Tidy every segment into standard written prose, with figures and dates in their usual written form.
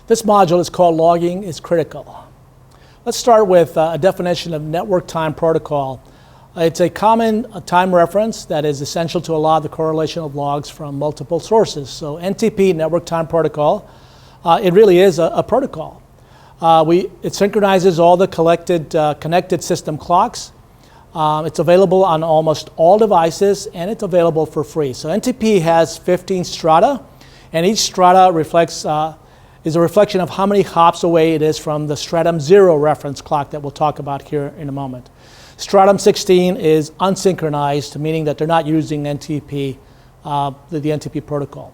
This module is called Logging is Critical. Let's start with a definition of network time protocol. It's a common time reference that is essential to allow the correlation of logs from multiple sources. So NTP, Network Time Protocol, it really is a protocol. It synchronizes all the connected system clocks. It's available on almost all devices, and it's available for free. So NTP has 15 strata, and each strata is a reflection of how many hops away it is from the stratum 0 reference clock that we'll talk about here in a moment. Stratum 16 is unsynchronized, meaning that they're not using NTP, the NTP protocol.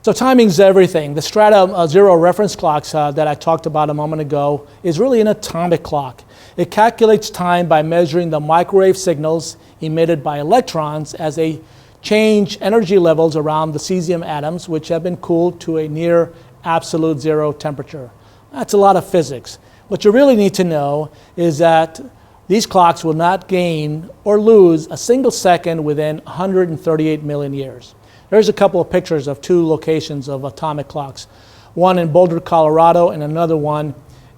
So timing's everything. The stratum 0 reference clocks that I talked about a moment ago is really an atomic clock. It calculates time by measuring the microwave signals emitted by electrons as they change energy levels around the cesium atoms, which have been cooled to a near absolute zero temperature. That's a lot of physics. What you really need to know is that these clocks will not gain or lose a single second within 138 million years. There's a couple of pictures of two locations of atomic clocks. One in Boulder, Colorado, and another one,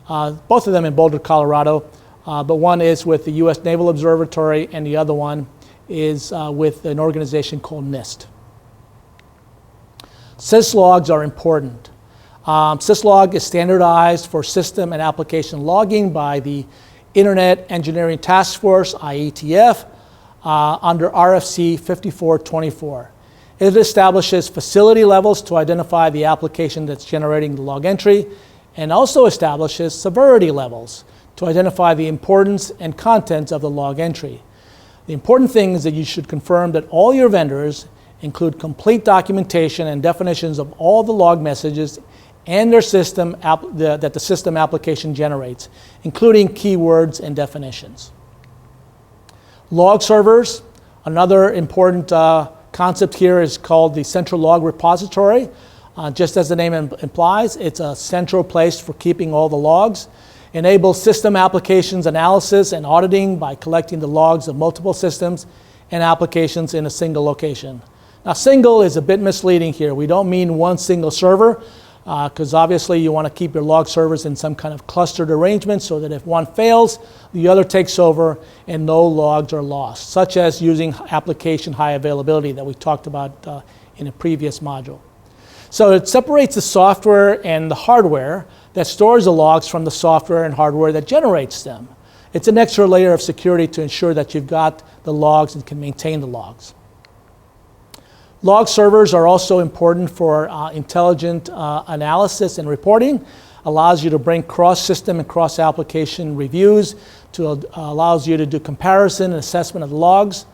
both of them in Boulder, Colorado, but one is with the U.S. Naval Observatory and the other one is with an organization called NIST. Syslogs are important. Syslog is standardized for system and application logging by the Internet Engineering Task Force, IETF, under RFC 5424. It establishes facility levels to identify the application that's generating the log entry, and also establishes severity levels to identify the importance and contents of the log entry. The important thing is that you should confirm that all your vendors include complete documentation and definitions of all the log messages and their system that the system application generates, including keywords and definitions. Log servers, another important concept here is called the central log repository. Just as the name implies, it's a central place for keeping all the logs. Enables system applications analysis and auditing by collecting the logs of multiple systems and applications in a single location. Now, single is a bit misleading here. We don't mean one single server, because obviously you want to keep your log servers in some kind of clustered arrangement so that if one fails, the other takes over and no logs are lost, such as using application high availability that we talked about in a previous module. So it separates the software and the hardware that stores the logs from the software and hardware that generates them. It's an extra layer of security to ensure that you've got the logs and can maintain the logs. Log servers are also important for intelligent analysis and reporting. Allows you to bring cross-system and cross-application reviews, allows you to do comparison and assessment of the logs.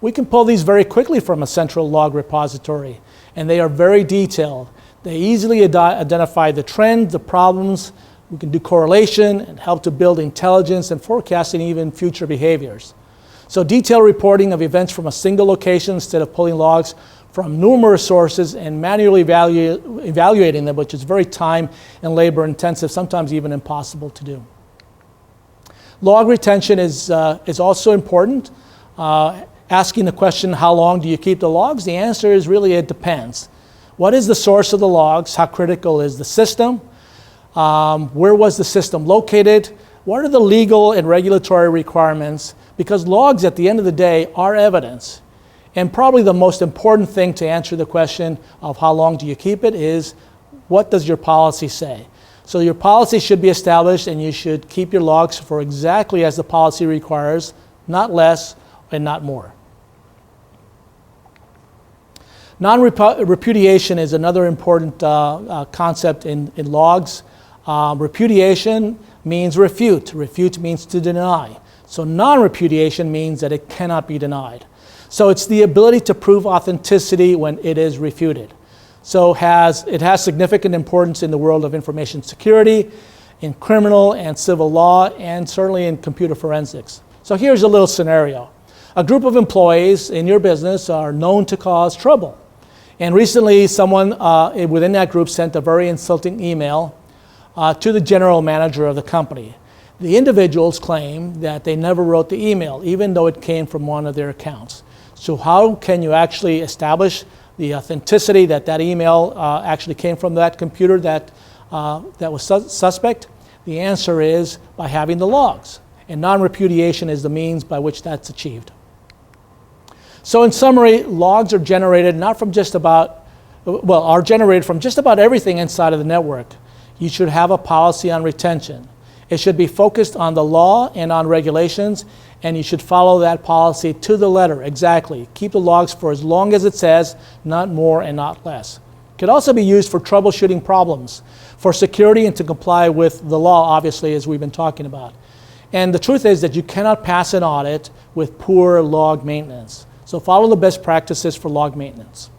We can pull these very quickly from a central log repository, and they are very detailed. They easily identify the trends, the problems. We can do correlation and help to build intelligence and forecasting even future behaviors. So detailed reporting of events from a single location instead of pulling logs from numerous sources and manually evaluating them, which is very time and labor intensive, sometimes even impossible to do. Log retention is also important. Asking the question, how long do you keep the logs? The answer is really, it depends. What is the source of the logs? How critical is the system? Where was the system located? What are the legal and regulatory requirements? Because logs at the end of the day are evidence. And probably the most important thing to answer the question of how long do you keep it is, what does your policy say? So your policy should be established, and you should keep your logs for exactly as the policy requires, not less and not more. Non-repudiation is another important concept in logs. Repudiation means refute. Refute means to deny. So non-repudiation means that it cannot be denied. So it's the ability to prove authenticity when it is refuted. So it has significant importance in the world of information security, in criminal and civil law, and certainly in computer forensics. So here's a little scenario. A group of employees in your business are known to cause trouble. And recently someone within that group sent a very insulting email to the general manager of the company. The individuals claim that they never wrote the email, even though it came from one of their accounts. So how can you actually establish the authenticity that email actually came from that computer that that was suspect? The answer is by having the logs. And non-repudiation is the means by which that's achieved. So in summary, logs are generated are generated from just about everything inside of the network. You should have a policy on retention. It should be focused on the law and on regulations, and you should follow that policy to the letter, exactly. Keep the logs for as long as it says, not more and not less. It could also be used for troubleshooting problems, for security and to comply with the law, obviously, as we've been talking about. And the truth is that you cannot pass an audit with poor log maintenance. So follow the best practices for log maintenance.